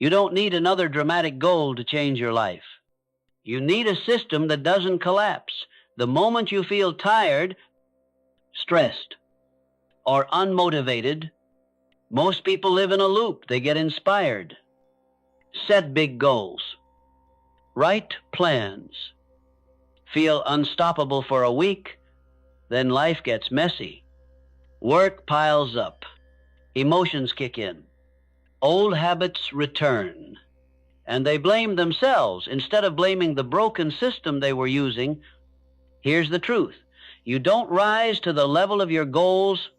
You don't need another dramatic goal to change your life. You need a system that doesn't collapse. The moment you feel tired, stressed, or unmotivated, most people live in a loop. They get inspired. Set big goals. Write plans. Feel unstoppable for a week, then life gets messy. Work piles up. Emotions kick in. Old habits return. And they blame themselves instead of blaming the broken system they were using. Here's the truth. You don't rise to the level of your goals.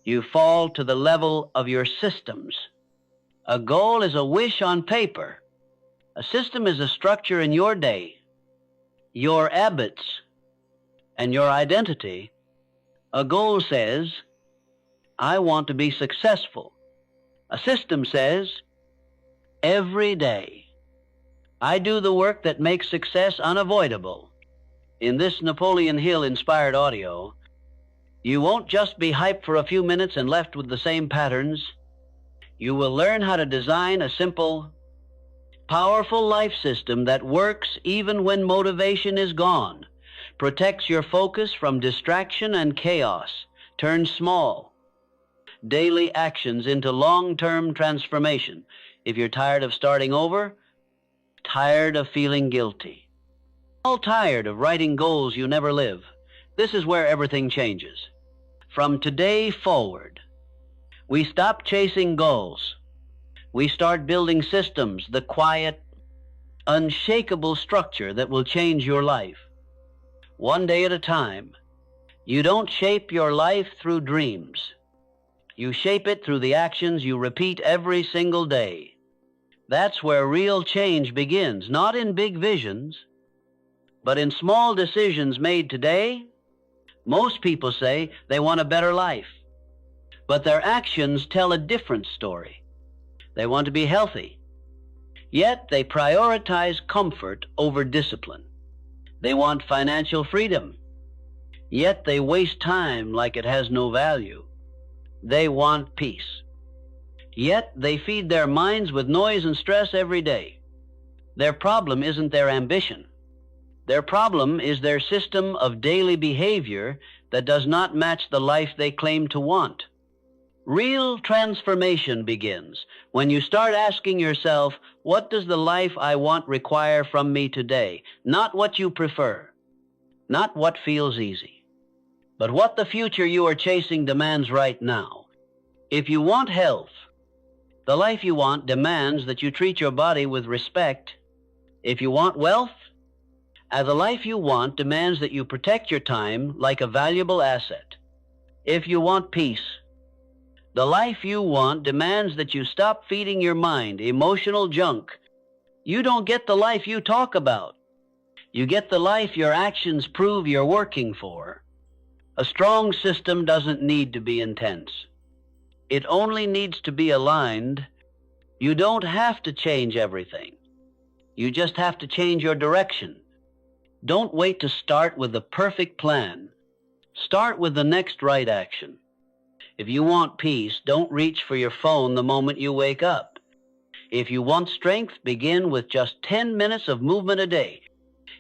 You fall to the level of your systems. A goal is a wish on paper. A system is a structure in your day, your habits, and your identity. A goal says, I want to be successful. A system says, every day, I do the work that makes success unavoidable. In this Napoleon Hill-inspired audio, you won't just be hyped for a few minutes and left with the same patterns. You will learn how to design a simple, powerful life system that works even when motivation is gone, protects your focus from distraction and chaos, turns small daily actions into long-term transformation. If you're tired of starting over, tired of feeling guilty, all tired of writing goals you never live, this is where everything changes. From today forward, we stop chasing goals. We start building systems, the quiet, unshakable structure that will change your life. One day at a time. You don't shape your life through dreams. You shape it through the actions you repeat every single day. That's where real change begins, not in big visions, but in small decisions made today. Most people say they want a better life, but their actions tell a different story. They want to be healthy, yet they prioritize comfort over discipline. They want financial freedom, yet they waste time like it has no value. They want peace, yet they feed their minds with noise and stress every day. Their problem isn't their ambition. Their problem is their system of daily behavior that does not match the life they claim to want. Real transformation begins when you start asking yourself, what does the life I want require from me today? Not what you prefer, not what feels easy, but what the future you are chasing demands right now. If you want health, the life you want demands that you treat your body with respect. If you want wealth, the life you want demands that you protect your time like a valuable asset. If you want peace, the life you want demands that you stop feeding your mind emotional junk. You don't get the life you talk about. You get the life your actions prove you're working for. A strong system doesn't need to be intense. It only needs to be aligned. You don't have to change everything. You just have to change your direction. Don't wait to start with the perfect plan. Start with the next right action. If you want peace, don't reach for your phone the moment you wake up. If you want strength, begin with just 10 minutes of movement a day.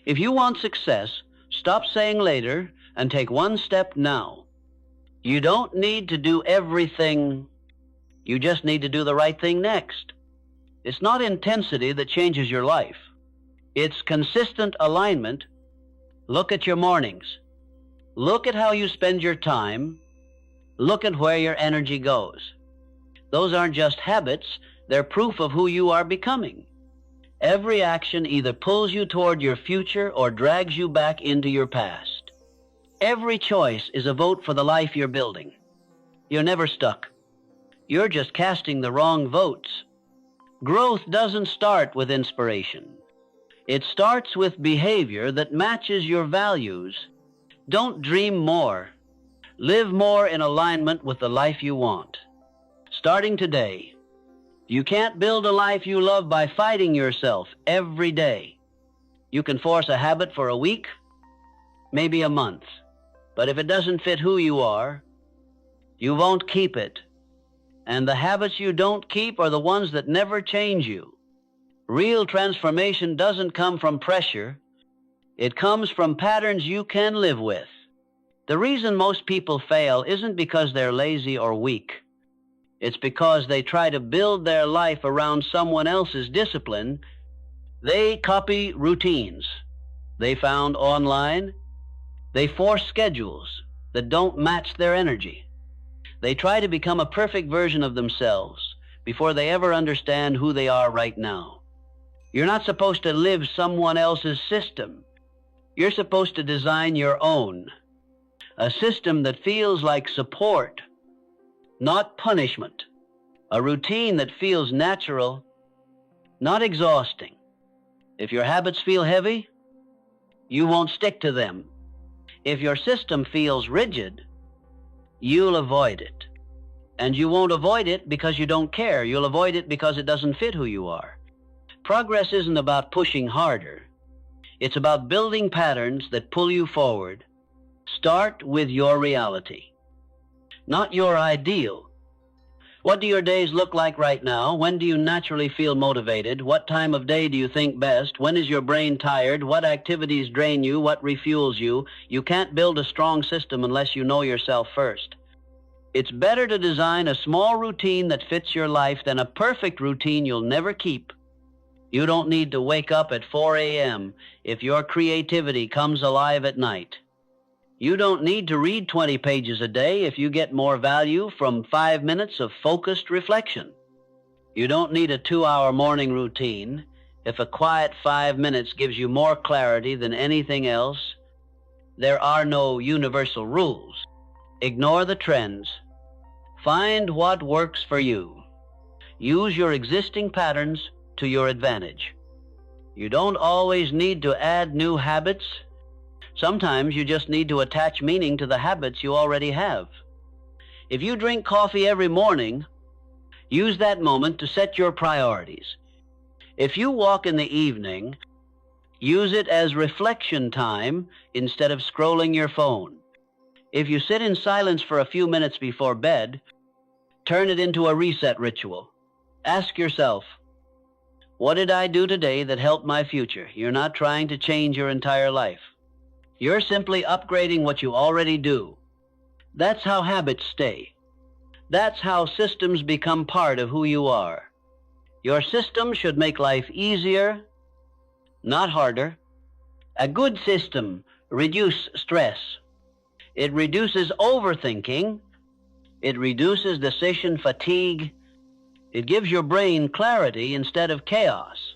If you want success, stop saying later and take one step now. You don't need to do everything. You just need to do the right thing next. It's not intensity that changes your life. It's consistent alignment. Look at your mornings. Look at how you spend your time. Look at where your energy goes. Those aren't just habits, they're proof of who you are becoming. Every action either pulls you toward your future or drags you back into your past. Every choice is a vote for the life you're building. You're never stuck. You're just casting the wrong votes. Growth doesn't start with inspiration. It starts with behavior that matches your values. Don't dream more. Live more in alignment with the life you want. Starting today, you can't build a life you love by fighting yourself every day. You can force a habit for a week, maybe a month, but if it doesn't fit who you are, you won't keep it. And the habits you don't keep are the ones that never change you. Real transformation doesn't come from pressure. It comes from patterns you can live with. The reason most people fail isn't because they're lazy or weak. It's because they try to build their life around someone else's discipline. They copy routines they found online. They force schedules that don't match their energy. They try to become a perfect version of themselves before they ever understand who they are right now. You're not supposed to live someone else's system. You're supposed to design your own. A system that feels like support, not punishment. A routine that feels natural, not exhausting. If your habits feel heavy, you won't stick to them. If your system feels rigid, you'll avoid it. And you won't avoid it because you don't care. You'll avoid it because it doesn't fit who you are. Progress isn't about pushing harder. It's about building patterns that pull you forward. Start with your reality, not your ideal. What do your days look like right now? When do you naturally feel motivated? What time of day do you think best? When is your brain tired? What activities drain you? What refuels you? You can't build a strong system unless you know yourself first. It's better to design a small routine that fits your life than a perfect routine you'll never keep. You don't need to wake up at 4 a.m. if your creativity comes alive at night. You don't need to read 20 pages a day if you get more value from 5 minutes of focused reflection. You don't need a 2-hour morning routine if a quiet 5 minutes gives you more clarity than anything else. There are no universal rules. Ignore the trends. Find what works for you. Use your existing patterns to your advantage. You don't always need to add new habits. Sometimes you just need to attach meaning to the habits you already have. If you drink coffee every morning, use that moment to set your priorities. If you walk in the evening, use it as reflection time instead of scrolling your phone. If you sit in silence for a few minutes before bed, turn it into a reset ritual. Ask yourself, what did I do today that helped my future? You're not trying to change your entire life. You're simply upgrading what you already do. That's how habits stay. That's how systems become part of who you are. Your system should make life easier, not harder. A good system reduces stress. It reduces overthinking. It reduces decision fatigue. It gives your brain clarity instead of chaos.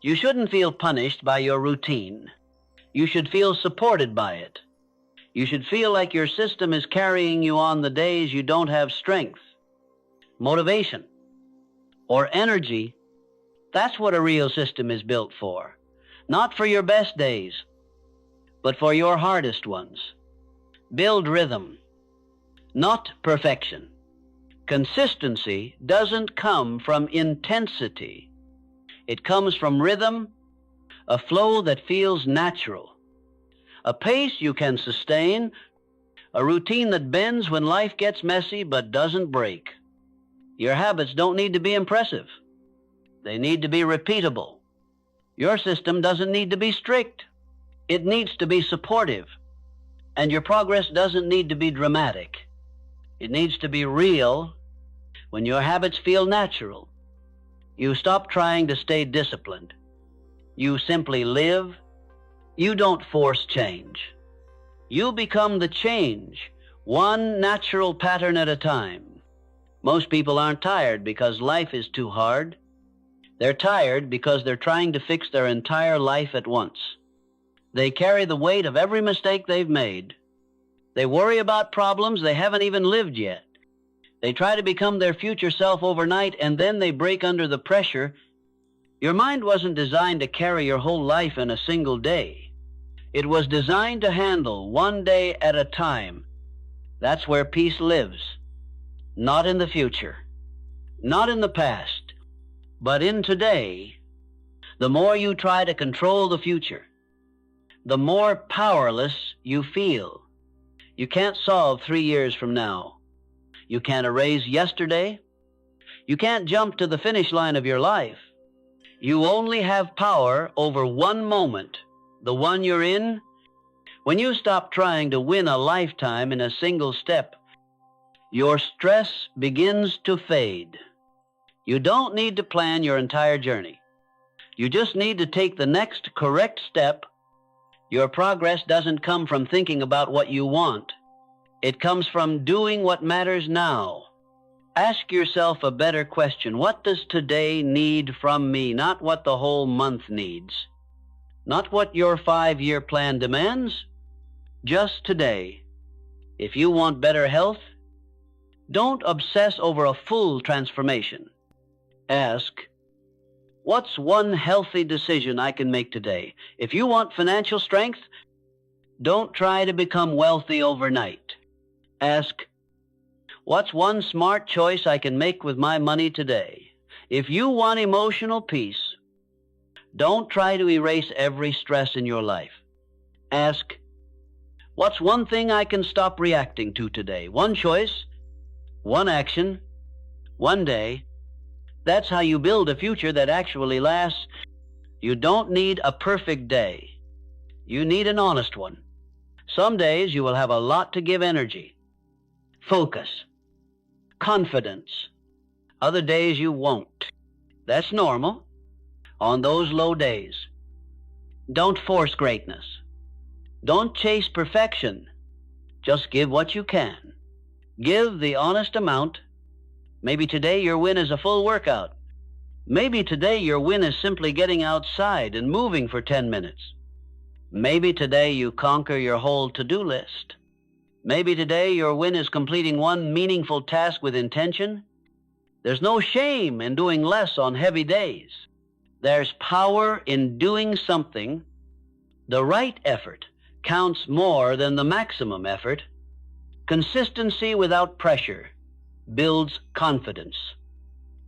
You shouldn't feel punished by your routine. You should feel supported by it. You should feel like your system is carrying you on the days you don't have strength, motivation, or energy. That's what a real system is built for. Not for your best days, but for your hardest ones. Build rhythm, not perfection. Consistency doesn't come from intensity. It comes from rhythm, a flow that feels natural, a pace you can sustain, a routine that bends when life gets messy but doesn't break. Your habits don't need to be impressive. They need to be repeatable. Your system doesn't need to be strict. It needs to be supportive. And your progress doesn't need to be dramatic. It needs to be real. When your habits feel natural, you stop trying to stay disciplined. You simply live. You don't force change. You become the change, one natural pattern at a time. Most people aren't tired because life is too hard. They're tired because they're trying to fix their entire life at once. They carry the weight of every mistake they've made. They worry about problems they haven't even lived yet. They try to become their future self overnight, and then they break under the pressure. Your mind wasn't designed to carry your whole life in a single day. It was designed to handle one day at a time. That's where peace lives. Not in the future, not in the past, but in today. The more you try to control the future, the more powerless you feel. You can't solve 3 years from now. You can't erase yesterday. You can't jump to the finish line of your life. You only have power over one moment, the one you're in. When you stop trying to win a lifetime in a single step, your stress begins to fade. You don't need to plan your entire journey. You just need to take the next correct step. Your progress doesn't come from thinking about what you want. It comes from doing what matters now. Ask yourself a better question. What does today need from me? Not what the whole month needs. Not what your 5-year plan demands. Just today. If you want better health, don't obsess over a full transformation. Ask, what's one healthy decision I can make today? If you want financial strength, don't try to become wealthy overnight. Ask, what's one smart choice I can make with my money today? If you want emotional peace, don't try to erase every stress in your life. Ask, what's one thing I can stop reacting to today? One choice, one action, one day. That's how you build a future that actually lasts. You don't need a perfect day. You need an honest one. Some days you will have a lot to give energy, focus, confidence. Other days you won't. That's normal. On those low days, don't force greatness. Don't chase perfection. Just give what you can. Give the honest amount. Maybe today your win is a full workout. Maybe today your win is simply getting outside and moving for 10 minutes. Maybe today you conquer your whole to-do list. Maybe today your win is completing one meaningful task with intention. There's no shame in doing less on heavy days. There's power in doing something. The right effort counts more than the maximum effort. Consistency without pressure builds confidence.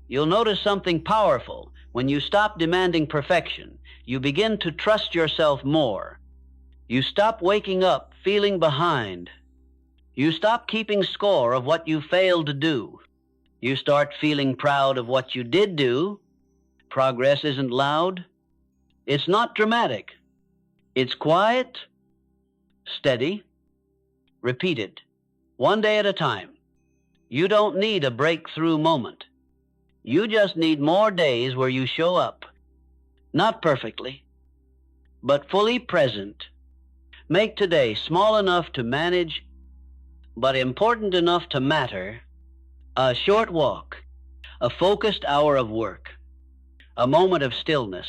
You'll notice something powerful. When you stop demanding perfection, you begin to trust yourself more. You stop waking up feeling behind. You stop keeping score of what you failed to do. You start feeling proud of what you did do. Progress isn't loud. It's not dramatic. It's quiet, steady, repeated, one day at a time. You don't need a breakthrough moment. You just need more days where you show up, not perfectly, but fully present. Make today small enough to manage, but important enough to matter. A short walk, a focused hour of work, a moment of stillness,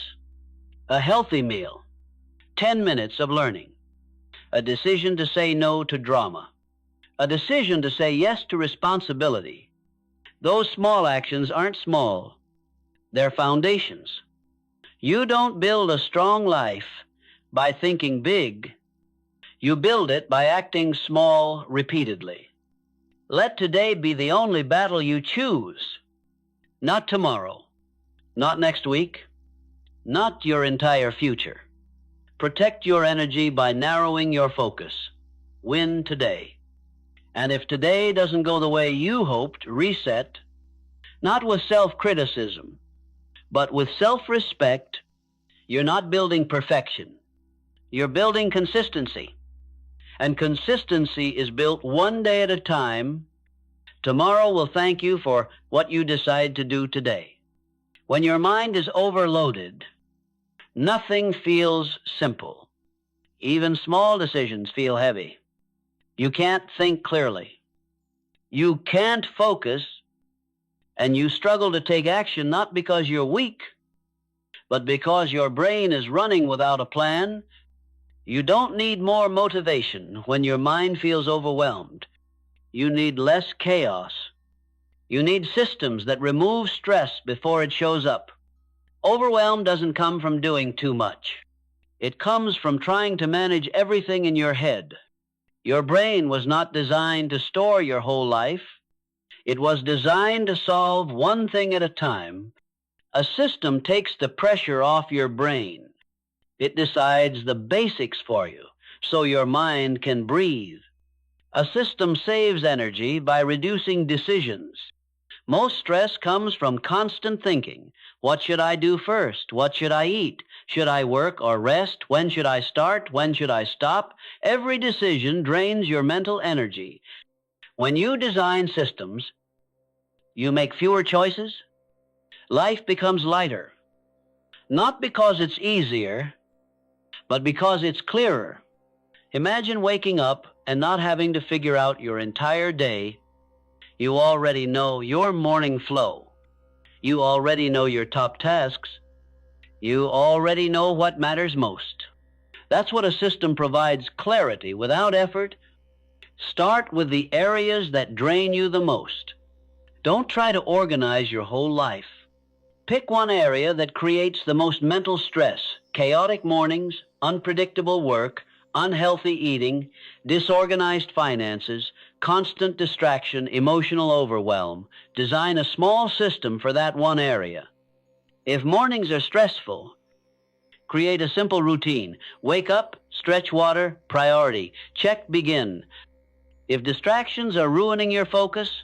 a healthy meal, 10 minutes of learning, a decision to say no to drama, a decision to say yes to responsibility. Those small actions aren't small. They're foundations. You don't build a strong life by thinking big. You build it by acting small repeatedly. Let today be the only battle you choose. Not tomorrow, not next week, not your entire future. Protect your energy by narrowing your focus. Win today. And if today doesn't go the way you hoped, reset, not with self-criticism, but with self-respect. You're not building perfection. You're building consistency. And consistency is built one day at a time. Tomorrow will thank you for what you decide to do today. When your mind is overloaded, nothing feels simple. Even small decisions feel heavy. You can't think clearly. You can't focus, and you struggle to take action not because you're weak, but because your brain is running without a plan. You don't need more motivation when your mind feels overwhelmed. You need less chaos. You need systems that remove stress before it shows up. Overwhelm doesn't come from doing too much. It comes from trying to manage everything in your head. Your brain was not designed to store your whole life. It was designed to solve one thing at a time. A system takes the pressure off your brain. It decides the basics for you so your mind can breathe. A system saves energy by reducing decisions, Most stress comes from constant thinking. What should I do first? What should I eat? Should I work or rest? When should I start? When should I stop? Every decision drains your mental energy. When you design systems, you make fewer choices. Life becomes lighter. Not because it's easier, but because it's clearer. Imagine waking up and not having to figure out your entire day. You already know your morning flow. You already know your top tasks. You already know what matters most. That's what a system provides: clarity without effort. Start with the areas that drain you the most. Don't try to organize your whole life. Pick one area that creates the most mental stress: chaotic mornings, unpredictable work, unhealthy eating, disorganized finances, constant distraction, emotional overwhelm. Design a small system for that one area. If mornings are stressful, create a simple routine. Wake up, stretch water, priority. Check, begin. If distractions are ruining your focus,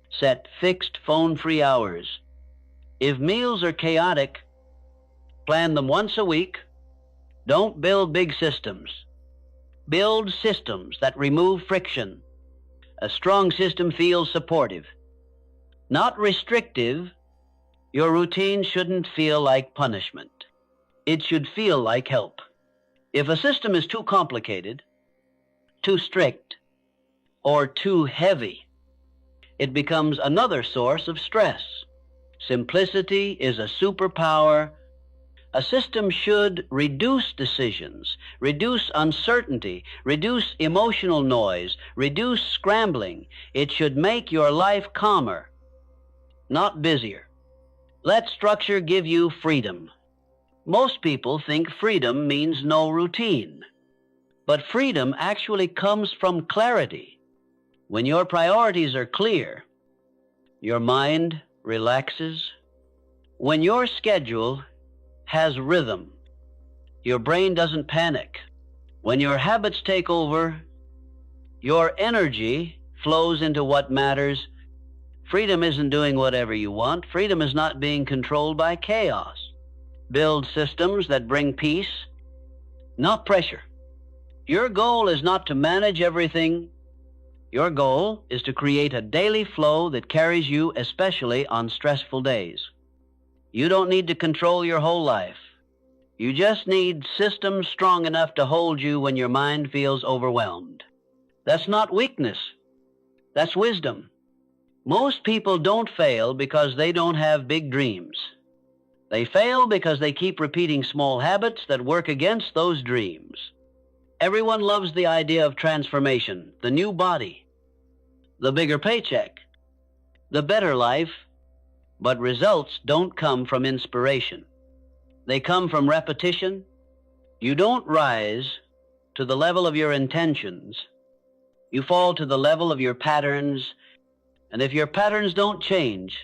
set fixed phone-free hours. If meals are chaotic, plan them once a week. Don't build big systems. Build systems that remove friction. A strong system feels supportive, not restrictive. Your routine shouldn't feel like punishment. It should feel like help. If a system is too complicated, too strict, or too heavy, it becomes another source of stress. Simplicity is a superpower. A system should reduce decisions, reduce uncertainty, reduce emotional noise, reduce scrambling. It should make your life calmer, not busier. Let structure give you freedom. Most people think freedom means no routine, but freedom actually comes from clarity. When your priorities are clear, your mind relaxes. When your schedule has rhythm, your brain doesn't panic. When your habits take over, your energy flows into what matters. Freedom isn't doing whatever you want. Freedom is not being controlled by chaos. Build systems that bring peace, not pressure. Your goal is not to manage everything. Your goal is to create a daily flow that carries you, especially on stressful days. You don't need to control your whole life. You just need systems strong enough to hold you when your mind feels overwhelmed. That's not weakness. That's wisdom. Most people don't fail because they don't have big dreams. They fail because they keep repeating small habits that work against those dreams. Everyone loves the idea of transformation, the new body, the bigger paycheck, the better life. But results don't come from inspiration. They come from repetition. You don't rise to the level of your intentions. You fall to the level of your patterns. And if your patterns don't change,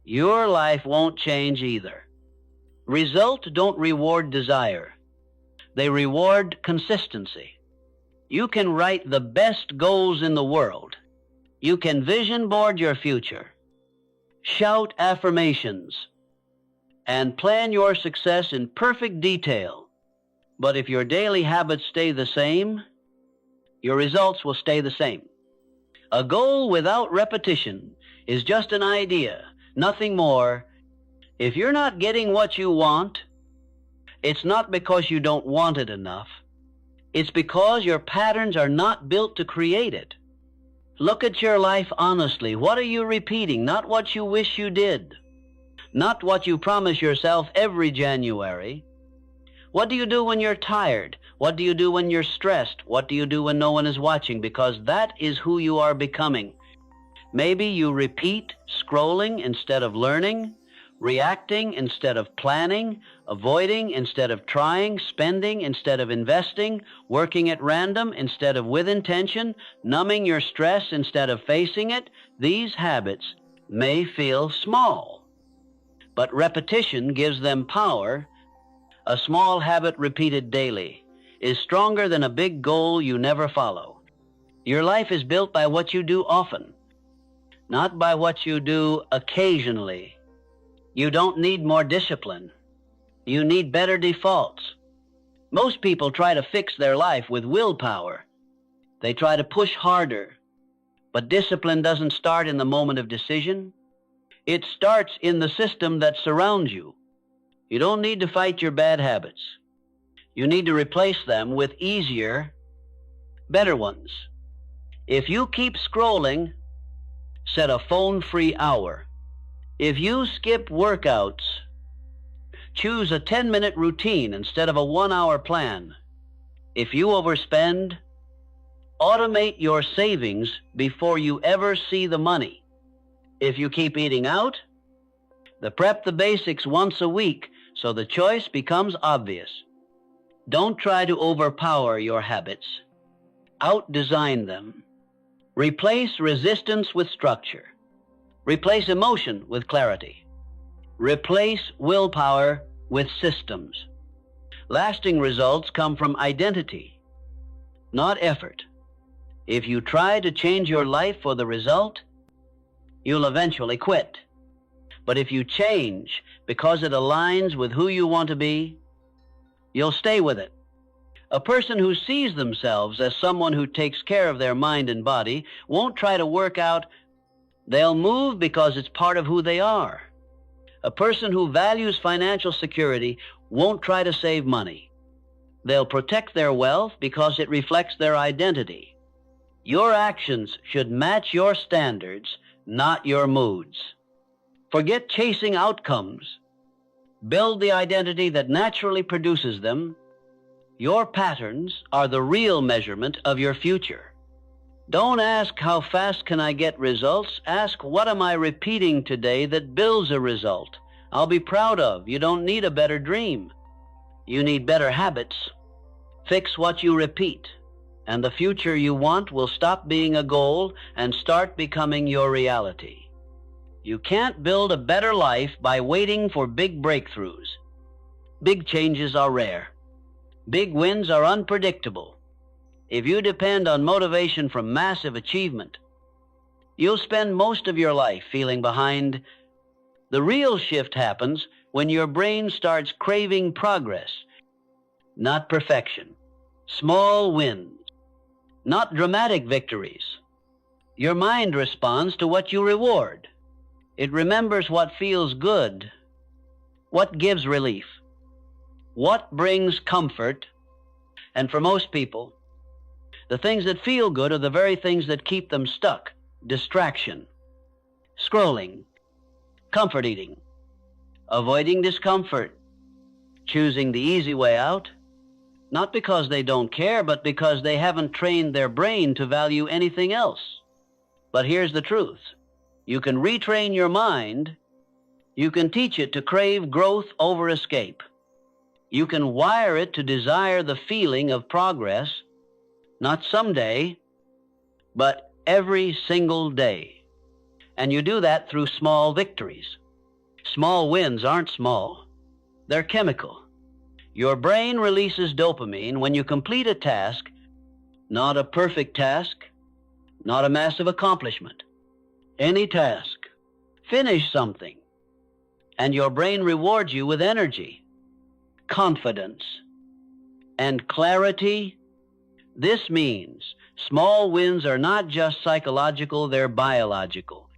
your life won't change either. Results don't reward desire. They reward consistency. You can write the best goals in the world. You can vision board your future, shout affirmations, and plan your success in perfect detail. But if your daily habits stay the same, your results will stay the same. A goal without repetition is just an idea, nothing more. If you're not getting what you want, it's not because you don't want it enough. It's because your patterns are not built to create it. Look at your life honestly. What are you repeating? Not what you wish you did. Not what you promise yourself every January. What do you do when you're tired? What do you do when you're stressed? What do you do when no one is watching? Because that is who you are becoming. Maybe you repeat scrolling instead of learning, reacting instead of planning, avoiding instead of trying, spending instead of investing, working at random instead of with intention, numbing your stress instead of facing it. These habits may feel small, but repetition gives them power. A small habit repeated daily is stronger than a big goal you never follow. Your life is built by what you do often, not by what you do occasionally. You don't need more discipline. You need better defaults. Most people try to fix their life with willpower. They try to push harder. But discipline doesn't start in the moment of decision. It starts in the system that surrounds you. You don't need to fight your bad habits. You need to replace them with easier, better ones. If you keep scrolling, set a phone-free hour. If you skip workouts, choose a 10-minute routine instead of a 1-hour plan. If you overspend, automate your savings before you ever see the money. If you keep eating out, prep the basics once a week so the choice becomes obvious. Don't try to overpower your habits. Out-design them. Replace resistance with structure. Replace emotion with clarity. Replace willpower with systems. Lasting results come from identity, not effort. If you try to change your life for the result, you'll eventually quit. But if you change because it aligns with who you want to be, you'll stay with it. A person who sees themselves as someone who takes care of their mind and body won't try to work out. They'll move because it's part of who they are. A person who values financial security won't try to save money. They'll protect their wealth because it reflects their identity. Your actions should match your standards, not your moods. Forget chasing outcomes. Build the identity that naturally produces them. Your patterns are the real measurement of your future. Don't ask, how fast can I get results? Ask, what am I repeating today that builds a result I'll be proud of? You don't need a better dream. You need better habits. Fix what you repeat, and the future you want will stop being a goal and start becoming your reality. You can't build a better life by waiting for big breakthroughs. Big changes are rare. Big wins are unpredictable. If you depend on motivation from massive achievement, you'll spend most of your life feeling behind. The real shift happens when your brain starts craving progress, not perfection. Small wins, not dramatic victories. Your mind responds to what you reward. It remembers what feels good, what gives relief, what brings comfort. And for most people, the things that feel good are the very things that keep them stuck. Distraction, scrolling, comfort eating, avoiding discomfort, choosing the easy way out, not because they don't care, but because they haven't trained their brain to value anything else. But here's the truth. You can retrain your mind. You can teach it to crave growth over escape. You can wire it to desire the feeling of progress, not someday, but every single day. And you do that through small victories. Small wins aren't small. They're chemical. Your brain releases dopamine when you complete a task, not a perfect task, not a massive accomplishment. Any task. Finish something. And your brain rewards you with energy, confidence, and clarity. This means small wins are not just psychological, they're biological.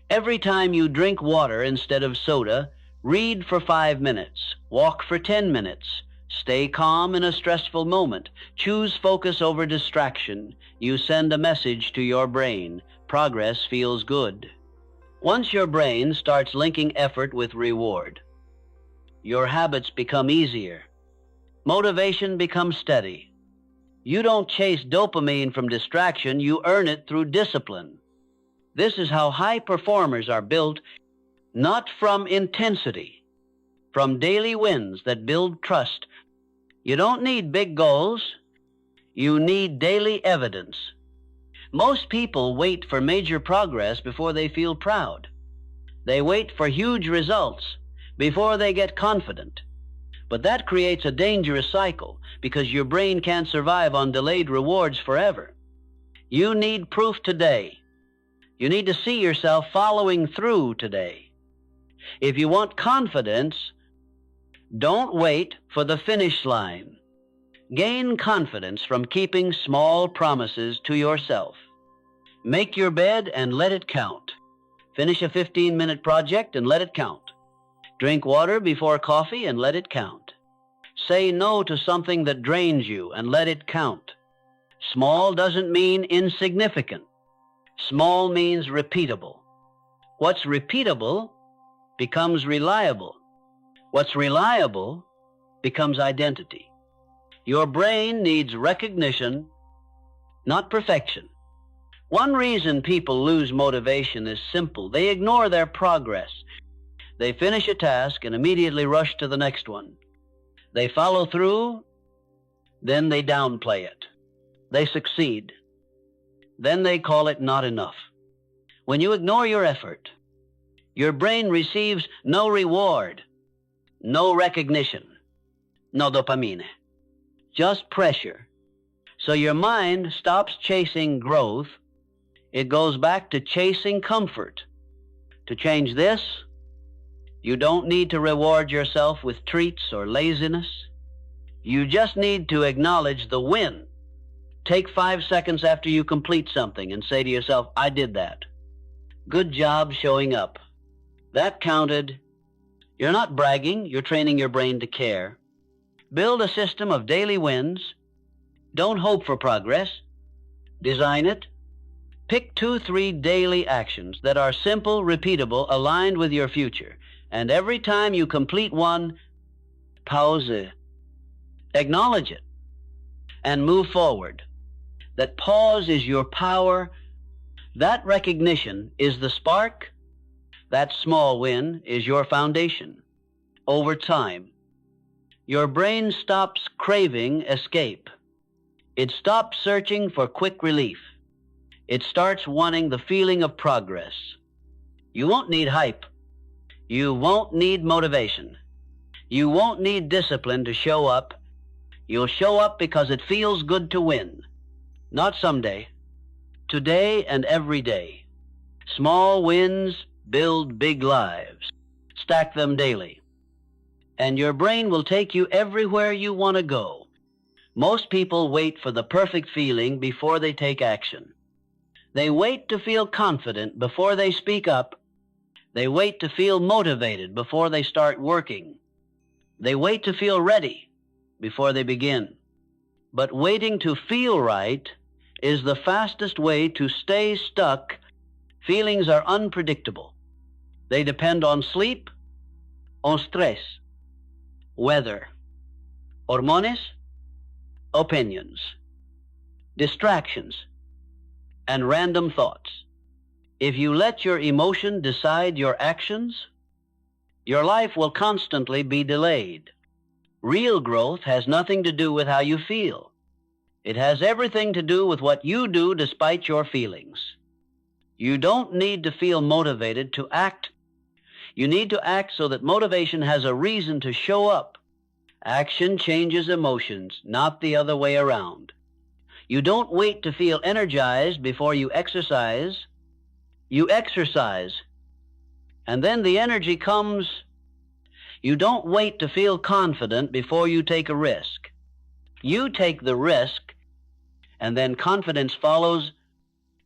Every time you drink water instead of soda, read for 5 minutes, walk for 10 minutes, stay calm in a stressful moment, choose focus over distraction, you send a message to your brain. Progress feels good. Once your brain starts linking effort with reward, your habits become easier. Motivation becomes steady. You don't chase dopamine from distraction, you earn it through discipline. This is how high performers are built, not from intensity, from daily wins that build trust. You don't need big goals. You need daily evidence. Most people wait for major progress before they feel proud. They wait for huge results before they get confident. But that creates a dangerous cycle because your brain can't survive on delayed rewards forever. You need proof today. You need to see yourself following through today. If you want confidence, don't wait for the finish line. Gain confidence from keeping small promises to yourself. Make your bed and let it count. Finish a 15-minute project and let it count. Drink water before coffee and let it count. Say no to something that drains you and let it count. Small doesn't mean insignificant. Small means repeatable. What's repeatable becomes reliable. What's reliable becomes identity. Your brain needs recognition, not perfection. One reason people lose motivation is simple. They ignore their progress. They finish a task and immediately rush to the next one. They follow through, then they downplay it. They succeed. Then they call it not enough. When you ignore your effort, your brain receives no reward, no recognition, no dopamine, just pressure. So your mind stops chasing growth. It goes back to chasing comfort. To change this, you don't need to reward yourself with treats or laziness. You just need to acknowledge the win. Take 5 seconds after you complete something and say to yourself, I did that. Good job showing up. That counted. You're not bragging, you're training your brain to care. Build a system of daily wins. Don't hope for progress. Design it. Pick 2-3 daily actions that are simple, repeatable, aligned with your future. And every time you complete one, pause. Acknowledge it and move forward. That pause is your power. That recognition is the spark. That small win is your foundation. Over time, your brain stops craving escape. It stops searching for quick relief. It starts wanting the feeling of progress. You won't need hype. You won't need motivation. You won't need discipline to show up. You'll show up because it feels good to win. Not someday. Today and every day. Small wins build big lives. Stack them daily. And your brain will take you everywhere you want to go. Most people wait for the perfect feeling before they take action. They wait to feel confident before they speak up. They wait to feel motivated before they start working. They wait to feel ready before they begin. But waiting to feel right is the fastest way to stay stuck. Feelings are unpredictable. They depend on sleep, on stress, weather, hormones, opinions, distractions, and random thoughts. If you let your emotion decide your actions, your life will constantly be delayed. Real growth has nothing to do with how you feel. It has everything to do with what you do despite your feelings. You don't need to feel motivated to act. You need to act so that motivation has a reason to show up. Action changes emotions, not the other way around. You don't wait to feel energized before you exercise. You exercise, and then the energy comes. You don't wait to feel confident before you take a risk. You take the risk, and then confidence follows.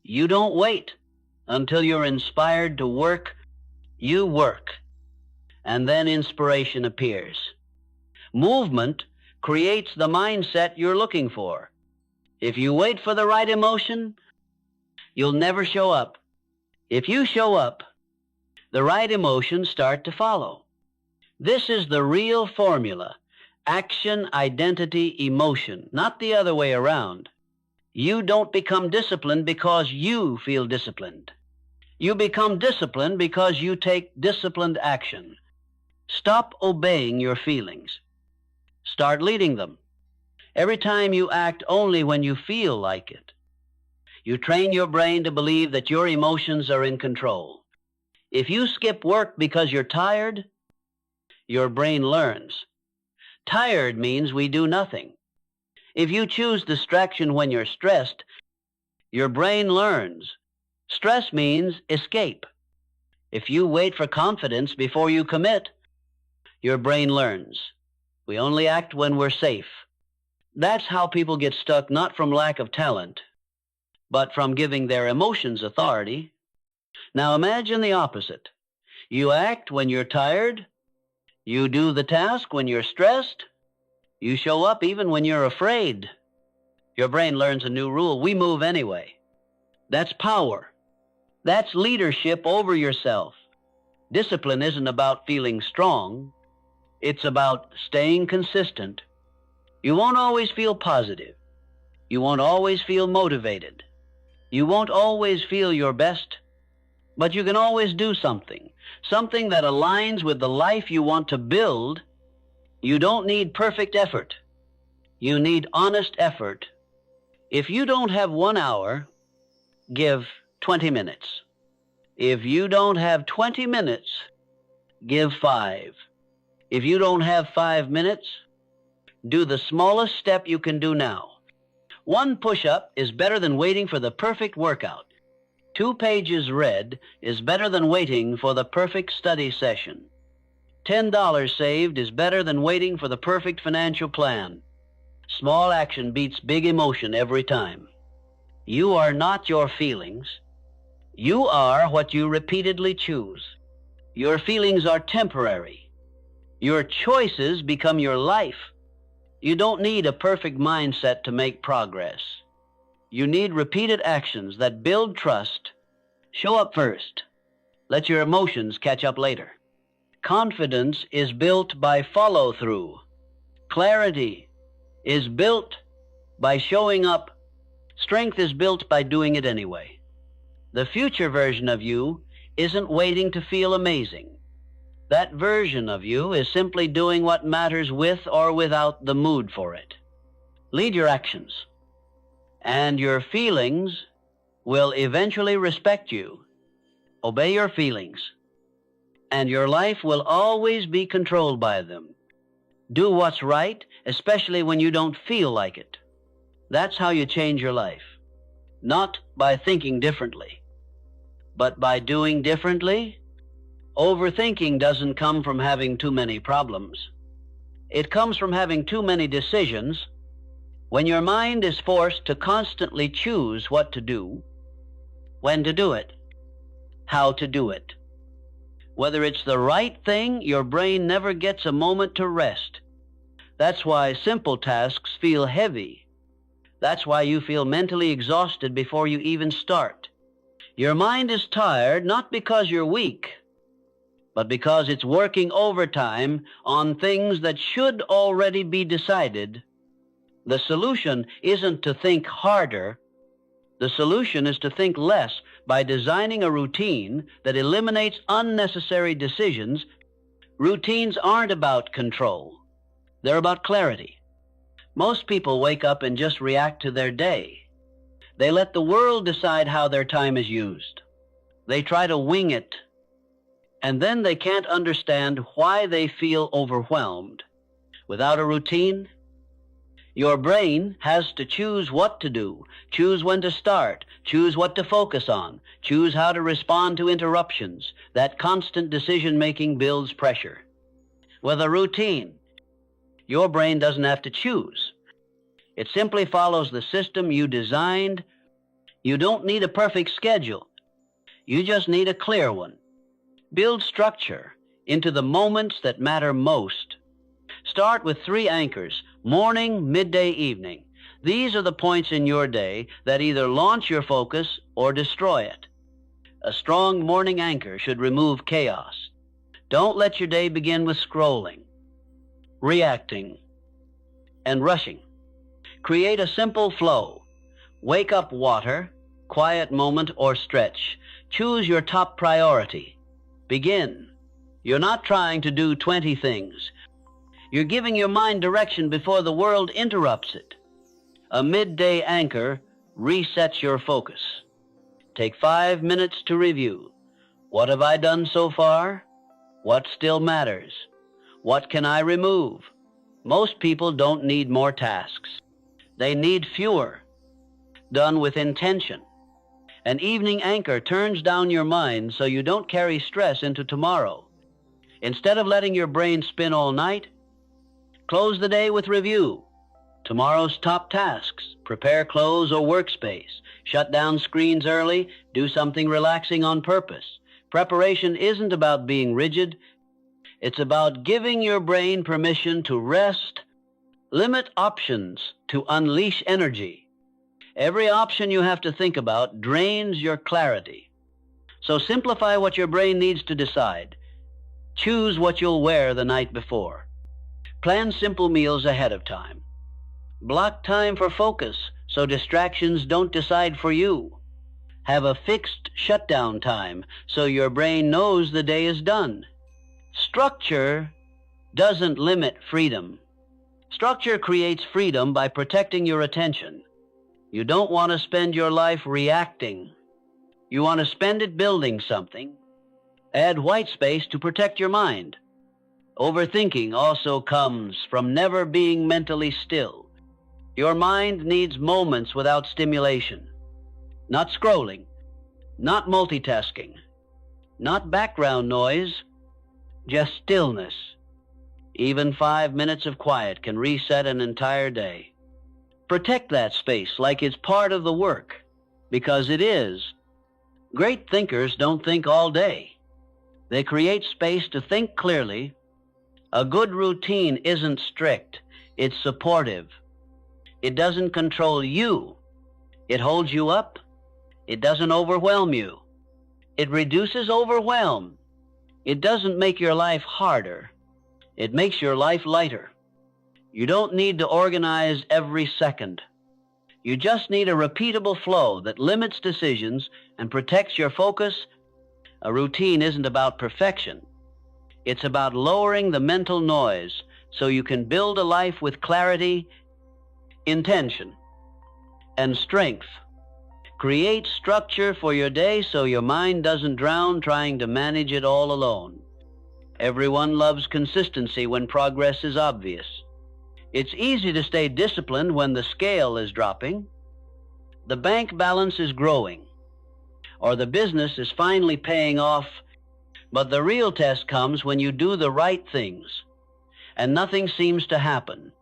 You don't wait until you're inspired to work. You work, and then inspiration appears. Movement creates the mindset you're looking for. If you wait for the right emotion, you'll never show up. If you show up, the right emotions start to follow. This is the real formula. Action, identity, emotion, not the other way around. You don't become disciplined because you feel disciplined. You become disciplined because you take disciplined action. Stop obeying your feelings. Start leading them. Every time you act only when you feel like it, you train your brain to believe that your emotions are in control. If you skip work because you're tired, your brain learns. Tired means we do nothing. If you choose distraction when you're stressed, your brain learns. Stress means escape. If you wait for confidence before you commit, your brain learns. We only act when we're safe. That's how people get stuck, not from lack of talent, but from giving their emotions authority. Now imagine the opposite. You act when you're tired. You do the task when you're stressed. You show up even when you're afraid. Your brain learns a new rule. We move anyway. That's power. That's leadership over yourself. Discipline isn't about feeling strong. It's about staying consistent. You won't always feel positive. You won't always feel motivated. You won't always feel your best. But you can always do something that aligns with the life you want to build. You don't need perfect effort. You need honest effort. If you don't have 1 hour, give 20 minutes. If you don't have 20 minutes, give 5. If you don't have 5 minutes, do the smallest step you can do now. 1 push-up is better than waiting for the perfect workout. 2 pages read is better than waiting for the perfect study session. $10 saved is better than waiting for the perfect financial plan. Small action beats big emotion every time. You are not your feelings. You are what you repeatedly choose. Your feelings are temporary. Your choices become your life. You don't need a perfect mindset to make progress. You need repeated actions that build trust. Show up first. Let your emotions catch up later. Confidence is built by follow-through. Clarity is built by showing up. Strength is built by doing it anyway. The future version of you isn't waiting to feel amazing. That version of you is simply doing what matters with or without the mood for it. Lead your actions, and your feelings will eventually respect you. Obey your feelings, and your life will always be controlled by them. Do what's right, especially when you don't feel like it. That's how you change your life. Not by thinking differently, but by doing differently. Overthinking doesn't come from having too many problems. It comes from having too many decisions. When your mind is forced to constantly choose what to do, when to do it, how to do it, whether it's the right thing, your brain never gets a moment to rest. That's why simple tasks feel heavy. That's why you feel mentally exhausted before you even start. Your mind is tired not because you're weak, but because it's working overtime on things that should already be decided. The solution isn't to think harder. The solution is to think less by designing a routine that eliminates unnecessary decisions. Routines aren't about control. They're about clarity. Most people wake up and just react to their day. They let the world decide how their time is used. They try to wing it, and then they can't understand why they feel overwhelmed. Without a routine, your brain has to choose what to do, choose when to start, choose what to focus on, choose how to respond to interruptions. That constant decision-making builds pressure. With a routine, your brain doesn't have to choose. It simply follows the system you designed. You don't need a perfect schedule. You just need a clear one. Build structure into the moments that matter most. Start with 3 anchors: morning, midday, evening. These are the points in your day that either launch your focus or destroy it. A strong morning anchor should remove chaos. Don't let your day begin with scrolling, reacting, and rushing. Create a simple flow. Wake up water, quiet moment, or stretch. Choose your top priority. Begin. You're not trying to do 20 things. You're giving your mind direction before the world interrupts it. A midday anchor resets your focus. Take 5 minutes to review. What have I done so far? What still matters? What can I remove? Most people don't need more tasks. They need fewer, done with intention. An evening anchor turns down your mind so you don't carry stress into tomorrow. Instead of letting your brain spin all night, close the day with review. Tomorrow's top tasks: prepare clothes or workspace, shut down screens early, do something relaxing on purpose. Preparation isn't about being rigid. It's about giving your brain permission to rest. Limit options to unleash energy. Every option you have to think about drains your clarity. So simplify what your brain needs to decide. Choose what you'll wear the night before. Plan simple meals ahead of time. Block time for focus so distractions don't decide for you. Have a fixed shutdown time so your brain knows the day is done. Structure doesn't limit freedom. Structure creates freedom by protecting your attention. You don't want to spend your life reacting. You want to spend it building something. Add white space to protect your mind. Overthinking also comes from never being mentally still. Your mind needs moments without stimulation. Not scrolling, not multitasking, not background noise, just stillness. Even 5 minutes of quiet can reset an entire day. Protect that space like it's part of the work, because it is. Great thinkers don't think all day. They create space to think clearly. A good routine isn't strict, it's supportive. It doesn't control you. It holds you up. It doesn't overwhelm you. It reduces overwhelm. It doesn't make your life harder. It makes your life lighter. You don't need to organize every second. You just need a repeatable flow that limits decisions and protects your focus. A routine isn't about perfection. It's about lowering the mental noise so you can build a life with clarity, intention, and strength. Create structure for your day so your mind doesn't drown trying to manage it all alone. Everyone loves consistency when progress is obvious. It's easy to stay disciplined when the scale is dropping, the bank balance is growing, or the business is finally paying off. But the real test comes when you do the right things and nothing seems to happen.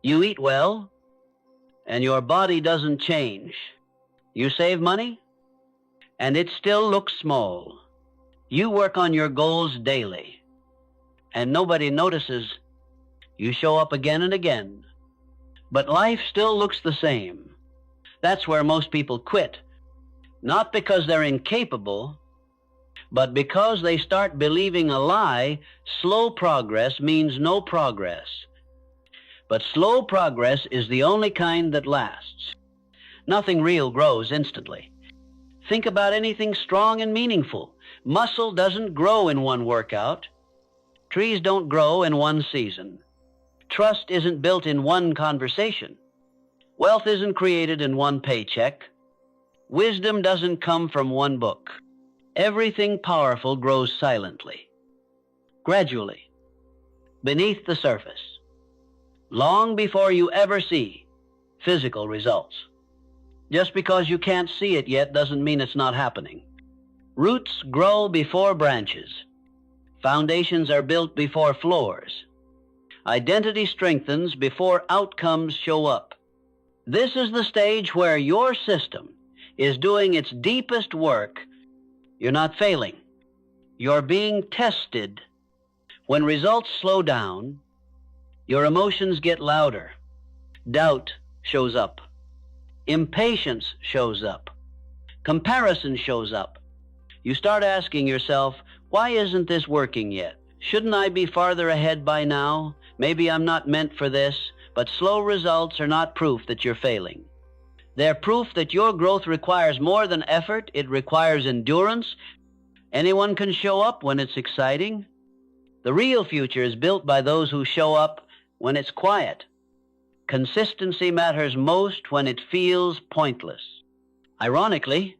You eat well, and your body doesn't change. You save money, and it still looks small. You work on your goals daily, and nobody notices. You show up again and again, but life still looks the same. That's where most people quit, not because they're incapable, but because they start believing a lie. Slow progress means no progress. But slow progress is the only kind that lasts. Nothing real grows instantly. Think about anything strong and meaningful. Muscle doesn't grow in one workout. Trees don't grow in one season. Trust isn't built in one conversation. Wealth isn't created in one paycheck. Wisdom doesn't come from one book. Everything powerful grows silently, gradually, beneath the surface, long before you ever see physical results. Just because you can't see it yet doesn't mean it's not happening. Roots grow before branches. Foundations are built before floors. Identity strengthens before outcomes show up. This is the stage where your system is doing its deepest work. You're not failing. You're being tested. When results slow down, your emotions get louder. Doubt shows up. Impatience shows up. Comparison shows up. You start asking yourself, why isn't this working yet? Shouldn't I be farther ahead by now? Maybe I'm not meant for this. But slow results are not proof that you're failing. They're proof that your growth requires more than effort. It requires endurance. Anyone can show up when it's exciting. The real future is built by those who show up when it's quiet. Consistency matters most when it feels pointless. Ironically,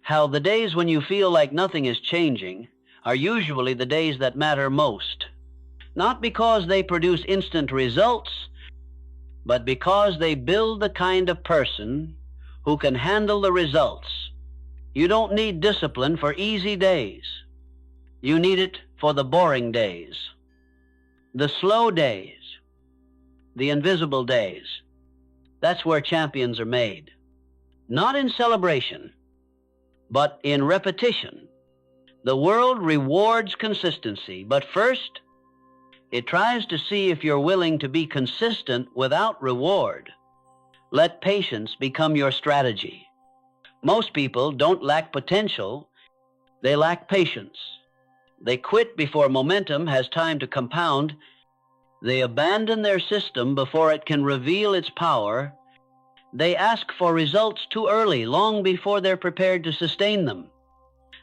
how the days when you feel like nothing is changing are usually the days that matter most. Not because they produce instant results, but because they build the kind of person who can handle the results You don't need discipline for easy days. You need it for the boring days, the slow days, the invisible days. That's where champions are made. Not in celebration, but in repetition. The world rewards consistency, but first, it tries to see if you're willing to be consistent without reward. Let patience become your strategy. Most people don't lack potential, they lack patience. They quit before momentum has time to compound. They abandon their system before it can reveal its power. They ask for results too early, long before they're prepared to sustain them.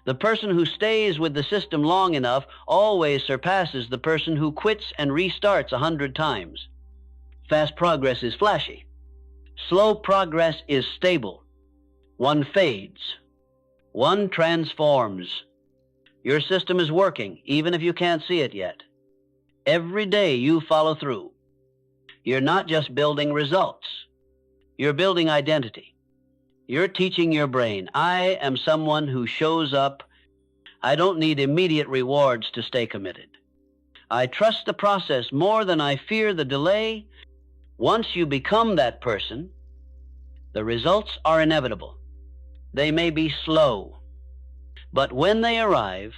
The person who stays with the system long enough always surpasses the person who quits and restarts 100 times. Fast progress is flashy. Slow progress is stable. One fades. One transforms. Your system is working, even if you can't see it yet. Every day you follow through. You're not just building results. You're building identity. You're teaching your brain, I am someone who shows up. I don't need immediate rewards to stay committed. I trust the process more than I fear the delay. Once you become that person, the results are inevitable. They may be slow, but when they arrive,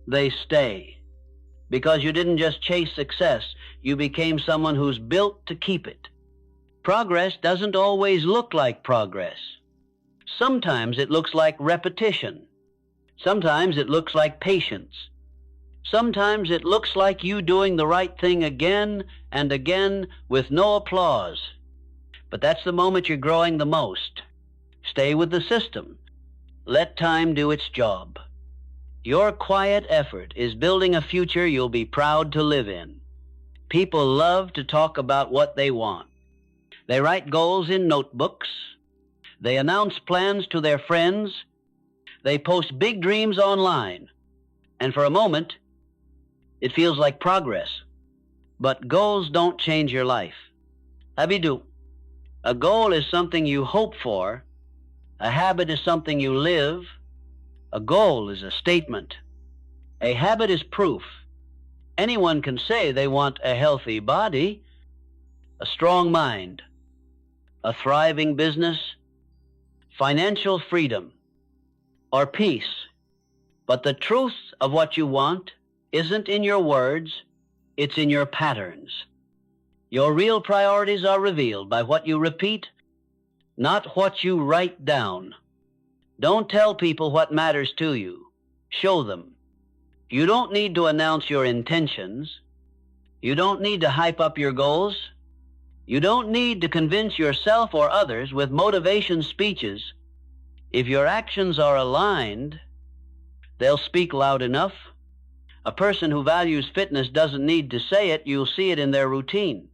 they stay. Because you didn't just chase success, you became someone who's built to keep it. Progress doesn't always look like progress. Sometimes it looks like repetition. Sometimes it looks like patience. Sometimes it looks like you doing the right thing again and again with no applause. But that's the moment you're growing the most. Stay with the system. Let time do its job. Your quiet effort is building a future you'll be proud to live in. People love to talk about what they want. They write goals in notebooks. They announce plans to their friends. They post big dreams online. And for a moment, it feels like progress. But goals don't change your life. Habidu. A goal is something you hope for. A habit is something you live. A goal is a statement. A habit is proof. Anyone can say they want a healthy body, a strong mind, a thriving business, financial freedom, or peace. But the truth of what you want isn't in your words, it's in your patterns. Your real priorities are revealed by what you repeat, not what you write down. Don't tell people what matters to you. Show them. You don't need to announce your intentions. You don't need to hype up your goals. You don't need to convince yourself or others with motivation speeches. If your actions are aligned, they'll speak loud enough. A person who values fitness doesn't need to say it. You'll see it in their routine.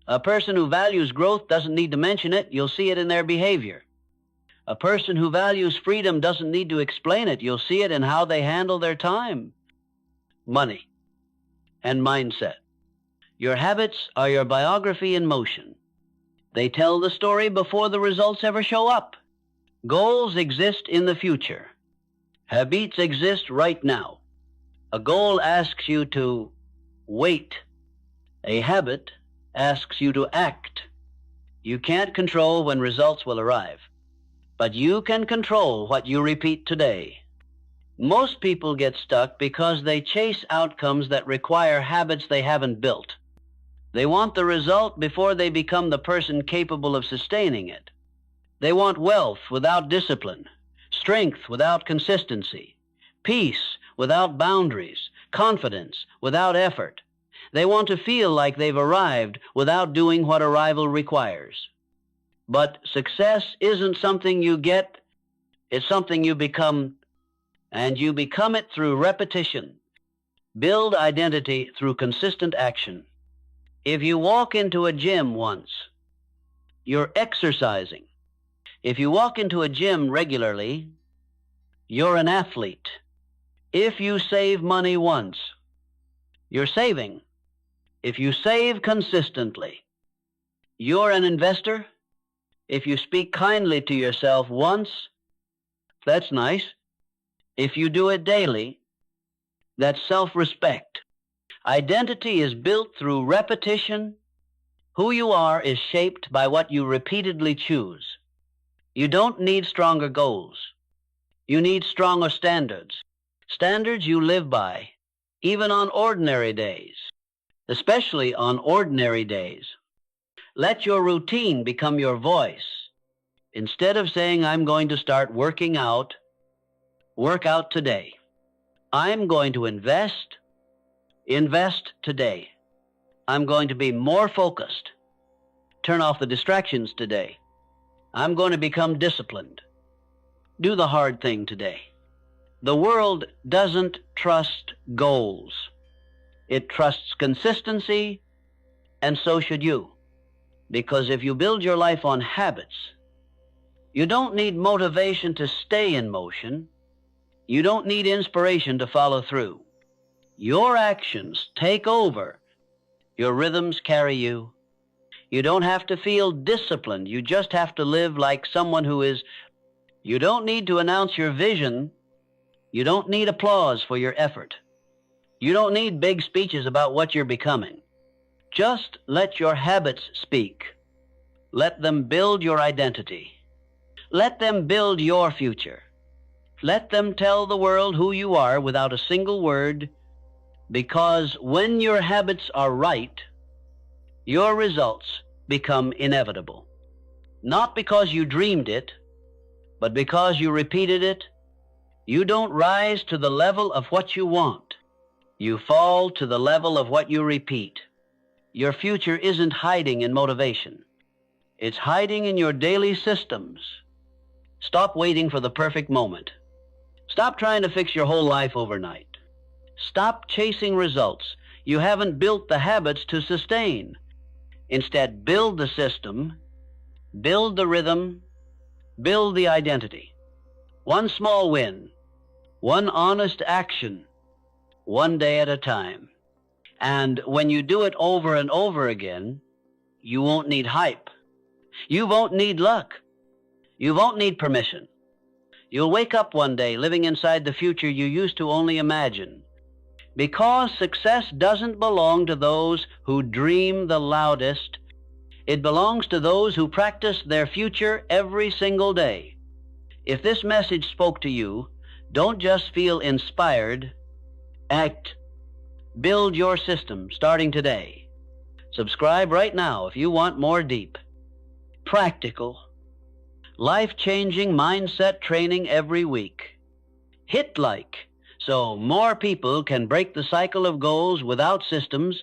A person who values growth doesn't need to mention it. You'll see it in their behavior. A person who values freedom doesn't need to explain it. You'll see it in how they handle their time, money, and mindset. Your habits are your biography in motion. They tell the story before the results ever show up. Goals exist in the future. Habits exist right now. A goal asks you to wait. A habit asks you to act. You can't control when results will arrive, but you can control what you repeat today. Most people get stuck because they chase outcomes that require habits they haven't built. They want the result before they become the person capable of sustaining it. They want wealth without discipline, strength without consistency, peace without boundaries, confidence without effort. They want to feel like they've arrived without doing what arrival requires. But success isn't something you get, it's something you become, and you become it through repetition. Build identity through consistent action. If you walk into a gym once, you're exercising. If you walk into a gym regularly, you're an athlete. If you save money once, you're saving. If you save consistently, you're an investor. If you speak kindly to yourself once, That's nice. If you do it daily, that's self-respect. Identity is built through repetition. Who you are is shaped by what you repeatedly choose. You don't need stronger goals. You need stronger standards. Standards you live by, even on ordinary days, especially on ordinary days. Let your routine become your voice. Instead of saying, I'm going to start working out, work out today. I'm going to invest today. I'm going to be more focused. Turn off the distractions today. I'm going to become disciplined. Do the hard thing today. The world doesn't trust goals. It trusts consistency, and so should you. Because if you build your life on habits, you don't need motivation to stay in motion. You don't need inspiration to follow through. Your actions take over. Your rhythms carry you. You don't have to feel disciplined. You just have to live like someone who is. You don't need to announce your vision. You don't need applause for your effort. You don't need big speeches about what you're becoming. Just let your habits speak. Let them build your identity. Let them build your future. Let them tell the world who you are without a single word, because when your habits are right, your results become inevitable. Not because you dreamed it, but because you repeated it. You don't rise to the level of what you want. You fall to the level of what you repeat. Your future isn't hiding in motivation. It's hiding in your daily systems. Stop waiting for the perfect moment. Stop trying to fix your whole life overnight. Stop chasing results you haven't built the habits to sustain. Instead, build the system, build the rhythm, build the identity. One small win, one honest action, one day at a time. And when you do it over and over again, you won't need hype. You won't need luck. You won't need permission. You'll wake up one day living inside the future you used to only imagine. Because success doesn't belong to those who dream the loudest. It belongs to those who practice their future every single day. If this message spoke to you, don't just feel inspired. Act. Build your system starting today. Subscribe right now if you want more deep, practical, life-changing mindset training every week. Hit like so more people can break the cycle of goals without systems.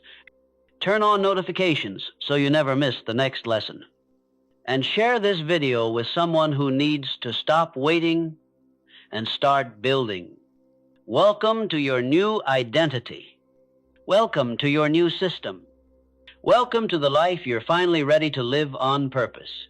Turn on notifications so you never miss the next lesson. And share this video with someone who needs to stop waiting and start building. Welcome to your new identity. Welcome to your new system. Welcome to the life you're finally ready to live on purpose.